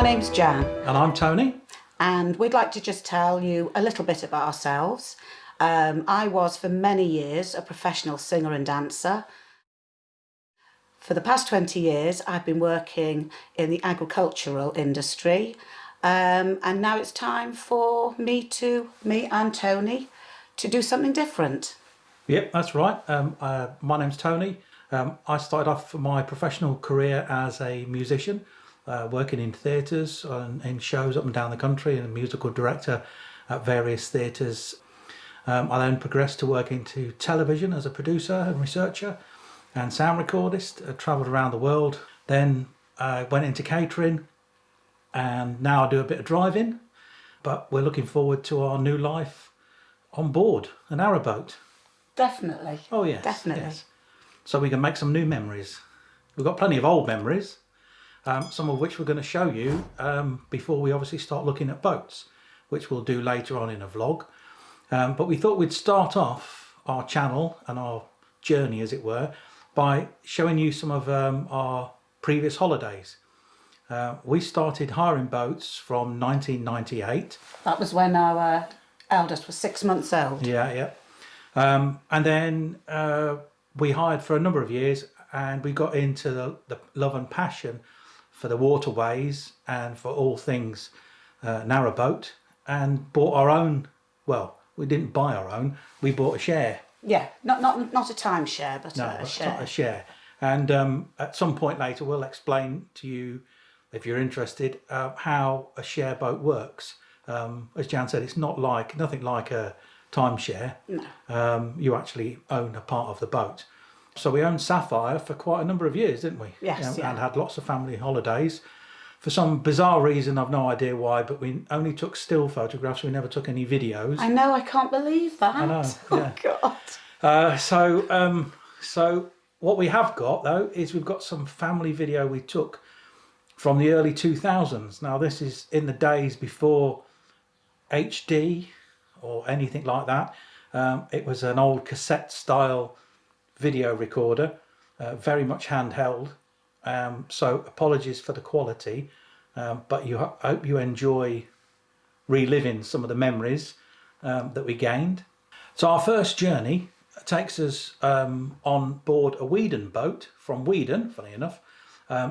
name's Jan. And I'm Tony. And we'd like to just tell you a little bit about ourselves. I was for many years a professional singer and dancer. For the past 20 years, I've been working in the agricultural industry. And now it's time for me and Tony to do something different. Yep, that's right. My name's Tony. I started off my professional career as a musician, working in theatres and in shows up and down the country, and a musical director at various theatres. I then progressed to work into television as a producer and researcher and sound recordist. Travelled around the world. Then went into catering, and now I do a bit of driving. But we're looking forward to our new life on board a narrowboat. Definitely. Oh yes, definitely. Yes. So we can make some new memories. We've got plenty of old memories, some of which we're going to show you before we obviously start looking at boats, which we'll do later on in a vlog. But we thought we'd start off our channel and our journey, as it were, by showing you some of our previous holidays. We started hiring boats from 1998. That was when our eldest was 6 months old. Yeah. And then we hired for a number of years, and we got into the love and passion for the waterways and for all things narrowboat, and bought our own. Well, we didn't buy our own. We bought a share. Yeah, not a timeshare, but a share. Not a share. And at some point later, we'll explain to you, if you're interested, how a share boat works. As Jan said, it's nothing like a timeshare. No. You actually own a part of the boat. So we owned Sapphire for quite a number of years, didn't we? Yes. And had lots of family holidays. For some bizarre reason, I've no idea why, but we only took still photographs. We never took any videos. I know, I can't believe that. I know, yeah. Oh, God. So what we have got, though, is we've got some family video we took from the early 2000s. Now, this is in the days before HD or anything like that. It was an old cassette style video recorder, very much handheld. So apologies for the quality, but hope you enjoy reliving some of the memories that we gained. So our first journey takes us on board a Weedon boat from Weedon, funny enough,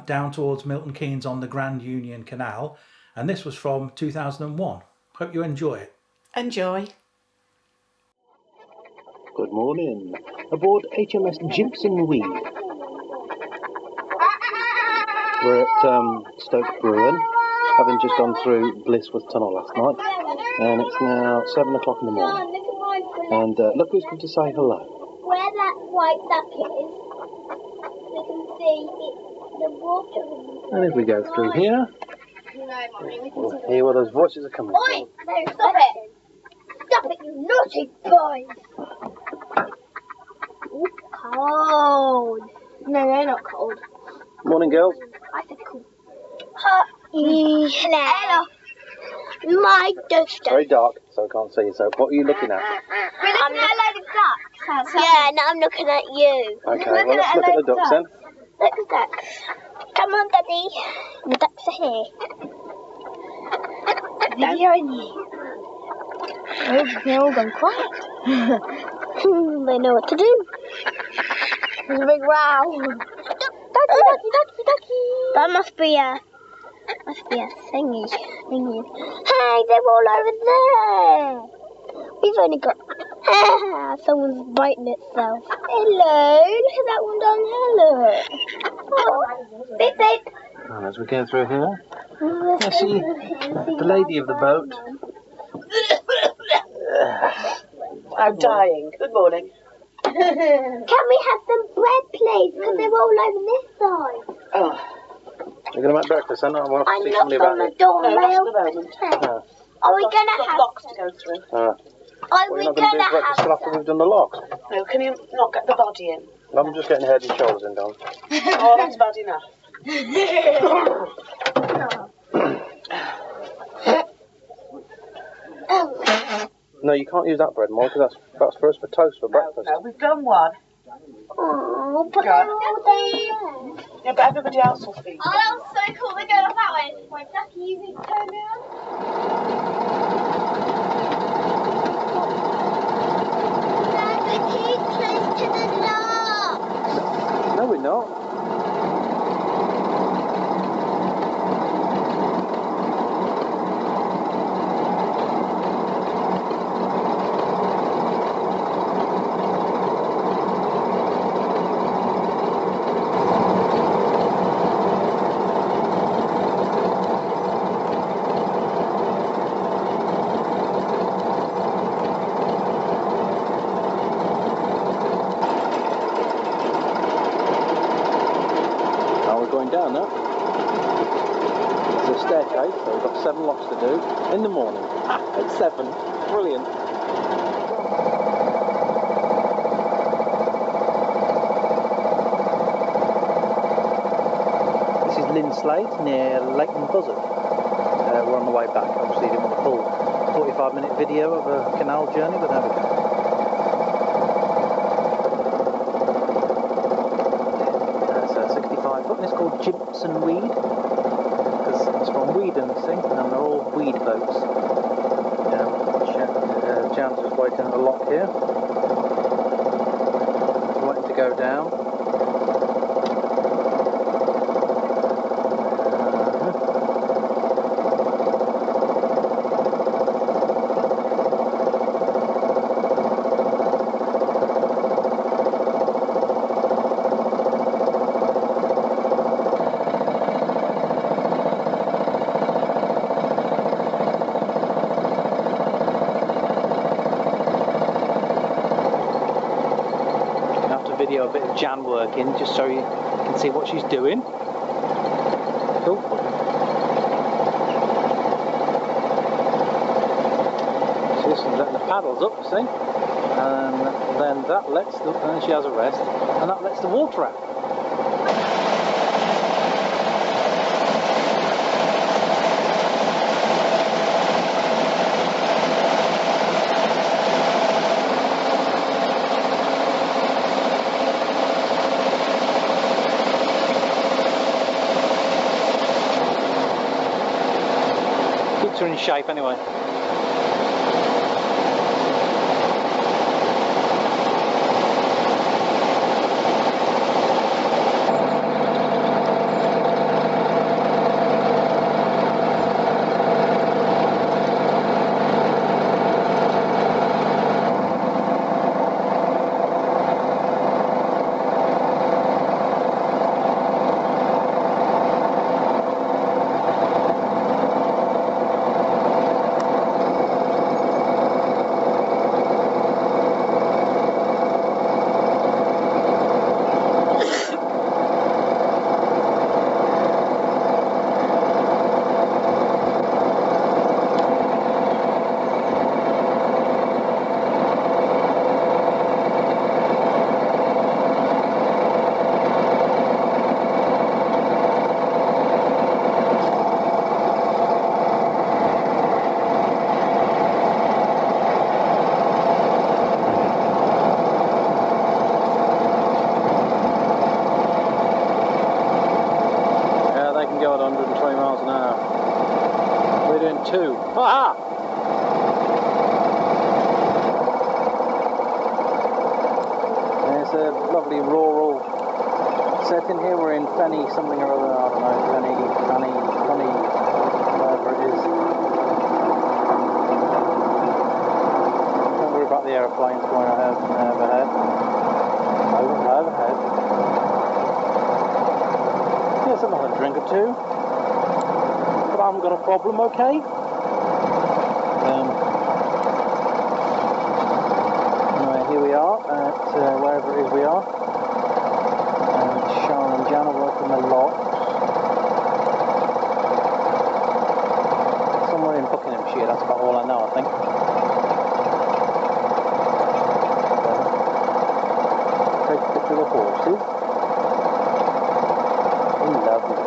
down towards Milton Keynes on the Grand Union Canal, and this was from 2001. Hope you enjoy it. Enjoy. Good morning. Aboard HMS Jimson Weed. We're at Stoke Bruin, having just gone through Blisworth Tunnel last night, and it's now 7 o'clock in the morning. And look who's come to say hello. Where that white duck is, we can see the water. And if we go through here, we'll hear where those voices are coming Oi! from. No, stop it! Stop it, you naughty boys! Ooh, cold. No, they're not cold. Morning, girls. I said cool. Hello. My duster. Very dark, so I can't see you. So what are you looking at? We're looking at a load of ducks. Yeah, and I'm looking at you. Okay, well, let's look at the ducks then. Look at the ducks. Come on, Daddy. The ducks are here. Videoing you. Oh, they're all gone quiet. They know what to do. There's a big row. Ducky. That must be a thingy. Hey, they're all over there. We've only got... someone's biting itself. Hello, look at that one down here, look. Oh, beep. And as we go through here, I see the lady of the boat. I'm dying. Good morning. Can we have some bread, please? Because they're all over this side. Oh, You're going to make breakfast, then? I want to I see knocked somebody on about the it. door. no, not at the moment. Are we going to Got have... locks to go through. Are We're we not going going to to do breakfast have till after we've done the locks. No, can you not get the body in? I'm just getting head and shoulders in, darling. Oh, that's bad enough. No, you can't use that bread, Mom, because that's for us for toast for breakfast. No, we've done one. Oh, but Go. they're all down there. Yeah, but everybody else will feed. Oh, that was so cool. They're going off that way. Right, Ducky, you need to turn around. Dad, we're too close to the lock. No, we're not. Going down now. There's a staircase, so we've got 7 locks to do in the morning. At 7. Brilliant. This is Linslade near Leighton Buzzard. We're on the way back. Obviously, didn't want a full 45-minute video of a canal journey, but there we go. But it's called Gypsum Weed because it's from Weedon, see, and they're all weed boats. Jan's just waiting at the lock here, waiting to go down. Video a bit of Jan working just so you can see what she's doing. Cool. So this is letting the paddles up, see, and then that lets the, and then she has a rest, and that lets the water out. Are in shape anyway. Two. Aha! There's a lovely rural setting here. We're in Fenny something or other, I don't know, Fenny, whatever it is. Don't worry about the aeroplanes going overhead. Overhead. Yes, I'm having a drink or two. But I haven't got a problem, okay? Anyway, here we are at wherever it is we are. And Sharon and Jan are working the locks. Somewhere in Buckinghamshire, that's about all I know, I think. Take a picture of the horses. Lovely.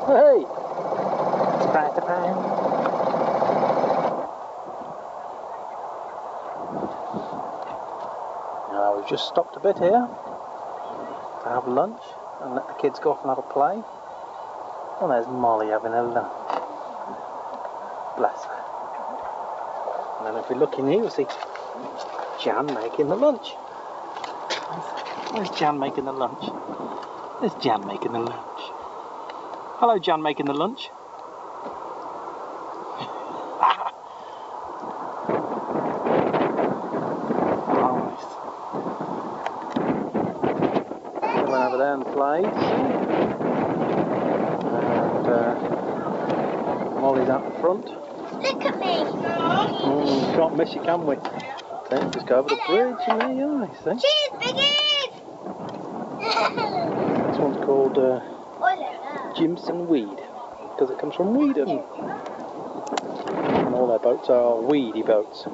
Hey! Surprise, surprise! Now we've just stopped a bit here to have lunch and let the kids go off and have a play. Oh, there's Molly having a lunch. Bless her. And then if we look in here, we'll see Jan making the lunch. Where's Jan making the lunch? There's Jan making the lunch. Hello, Jan making the lunch. Nice. Went over there and played. And Molly's out the front. Look at me. Can't miss you, can we? Then just go over the bridge and there you are, you see. Cheers, biggies. This one's called Jimson Weed, because it comes from Weedon. And all their boats are weedy boats.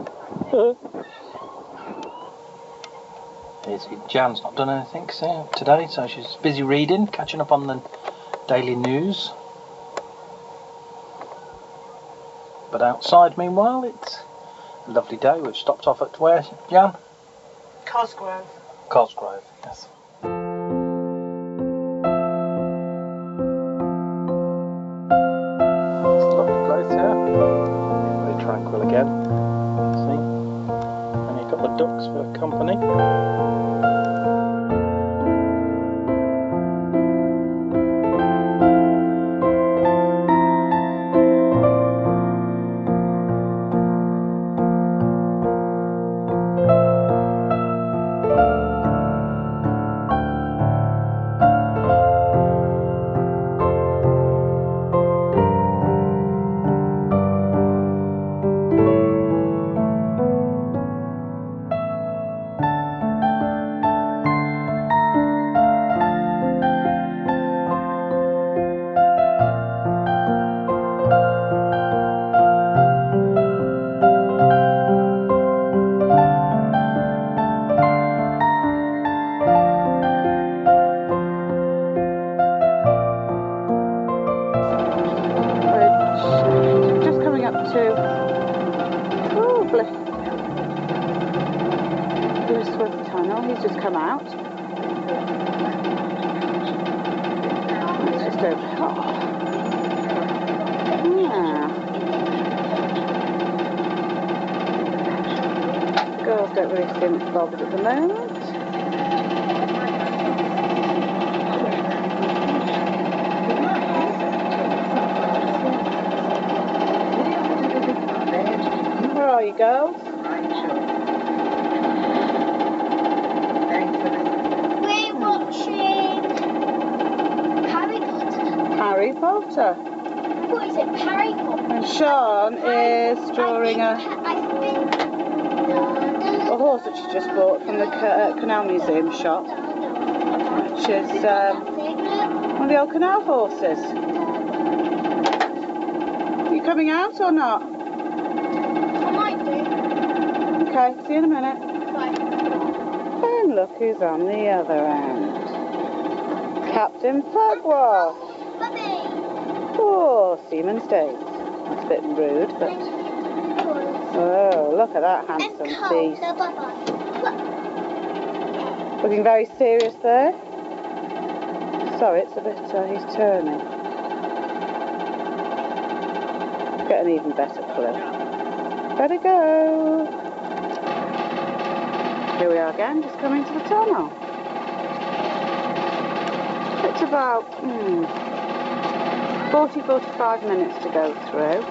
You see, Jan's not done anything today, so she's busy reading, catching up on the daily news. But outside, meanwhile, it's a lovely day. We've stopped off at where, Jan? Cosgrove. Cosgrove, yes. It's a lovely place here. Very tranquil again. See? Only a couple of ducks for company. Blisworth Tunnel, he's just come out. It's just over. Oh. Yeah. Girls don't really seem bothered at the moment. Where are you, girls? We're watching Harry Potter. Harry Potter. What is it? Harry Potter. And Sean is drawing a horse that she just bought from the Canal Museum shop, which is one of the old canal horses. Are you coming out or not? I might do. Okay, see you in a minute. Bye. And look who's on the other end. Captain Pugwash. Bye. Oh, Seaman's Days. That's a bit rude, but... Oh, look at that handsome beast. Looking very serious there. Sorry, it's a bit, he's turning. Get an even better clue. Better go. Here we are again, just coming to the tunnel. It's about 40-45 minutes to go through.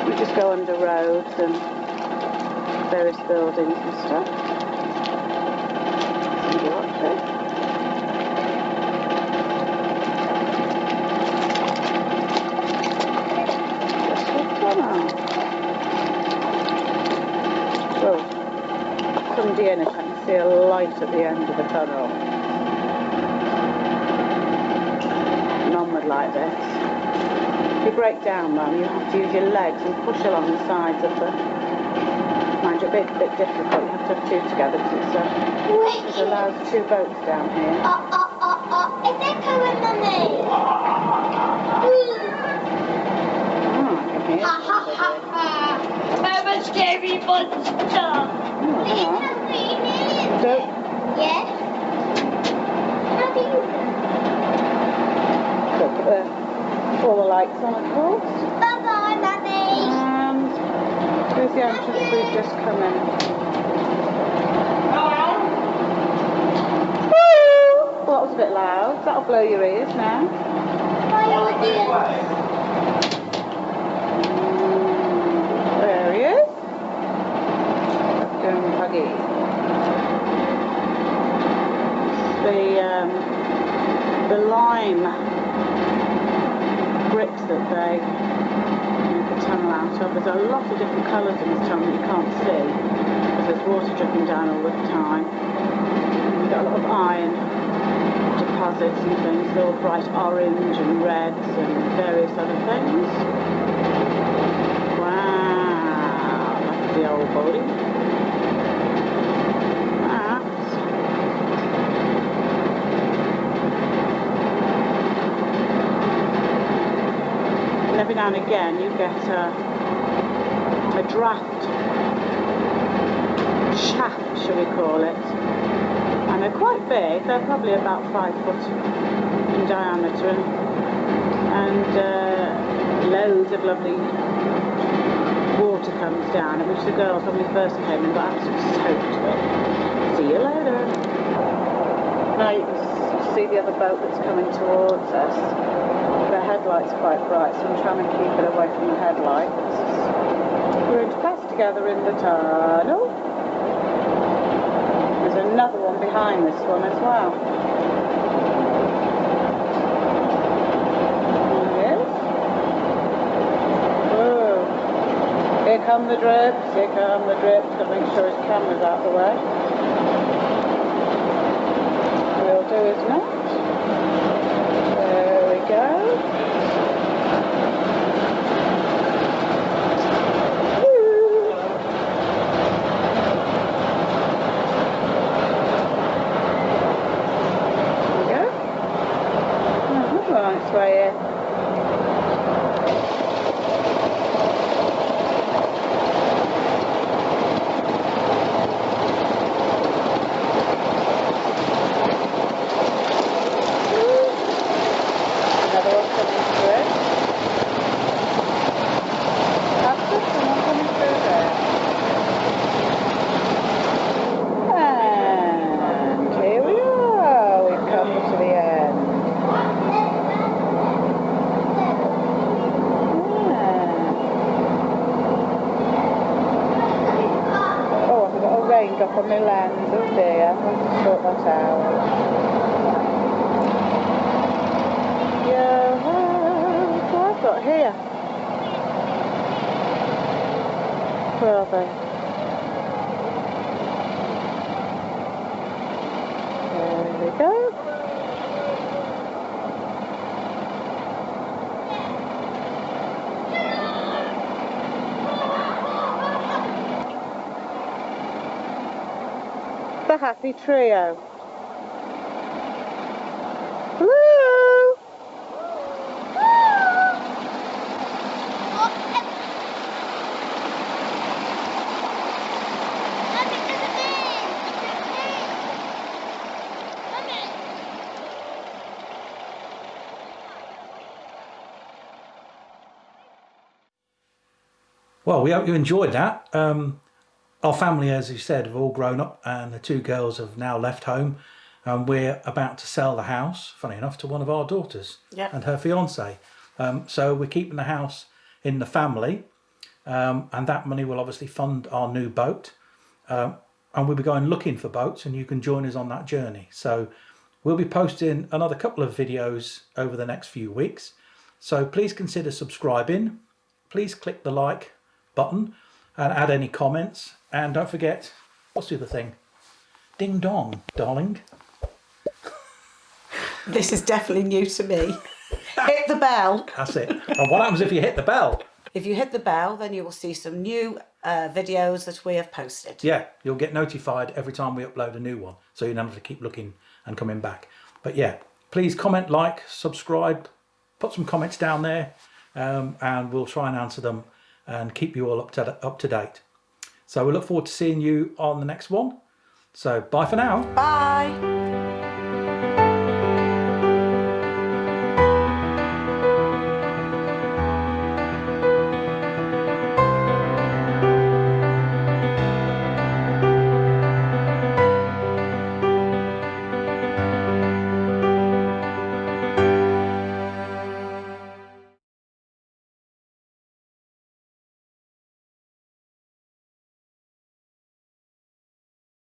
We just go under roads and various buildings and stuff. Somebody watching. Well, somebody in it, I can see a light at the end of the tunnel. Mum would like this. If you break down, Mum, you have to use your legs and push along the sides of the... Mind you, a bit difficult, you have to have two together because it allows two boats down here. Oh, is that coming, Mummy? Ha ha ha ha! I'm a scary monster! Yeah? How do you know? So put all the lights on, of course. Bye-bye, Mummy! And here's the entrance we've just come in. Woo! Well, that was a bit loud. That'll blow your ears now. There he is. Going Puggy. The lime bricks that they make the tunnel out of. There's a lot of different colours in this tunnel that you can't see because there's water dripping down all the time. You've got a lot of iron deposits and things, they're all bright orange and reds and various other things. Wow, that's the old body. Every now and again you get a draft shaft, shall we call it, and they're quite big. They're probably about 5 foot in diameter, and loads of lovely water comes down, which the girls, when we first came in, got absolutely soaked with. See you later. Now you can see the other boat that's coming towards us. The headlight's quite bright, so I'm trying to keep it away from the headlights. We're going to pass together in the tunnel. There's another one behind this one as well. There it is. Whoa. Here come the drips, here come the drips. Got to make sure his camera's out of the way. Will do, isn't it? There we go. Its way in. Another one coming through. That's it, someone coming through there. And here we are. We've come to the end. Raindrop on my lens, oh dear, I'm going to sort that out. Yeah, what I've got here? Where are they? There we go. The happy trio. Hello! Well, we hope you enjoyed that. Our family, as you said, have all grown up, and the two girls have now left home, and we're about to sell the house, funny enough, to one of our daughters and her fiance. So we're keeping the house in the family, and that money will obviously fund our new boat. And we'll be going looking for boats, and you can join us on that journey. So we'll be posting another couple of videos over the next few weeks. So please consider subscribing. Please click the like button and add any comments. And don't forget, what's the other thing? Ding dong, darling. This is definitely new to me. Hit the bell. That's it. And what happens if you hit the bell? If you hit the bell, then you will see some new videos that we have posted. Yeah, you'll get notified every time we upload a new one. So you don't have to keep looking and coming back. But yeah, please comment, like, subscribe, put some comments down there, and we'll try and answer them and keep you all up to date. So we look forward to seeing you on the next one. So bye for now. Bye.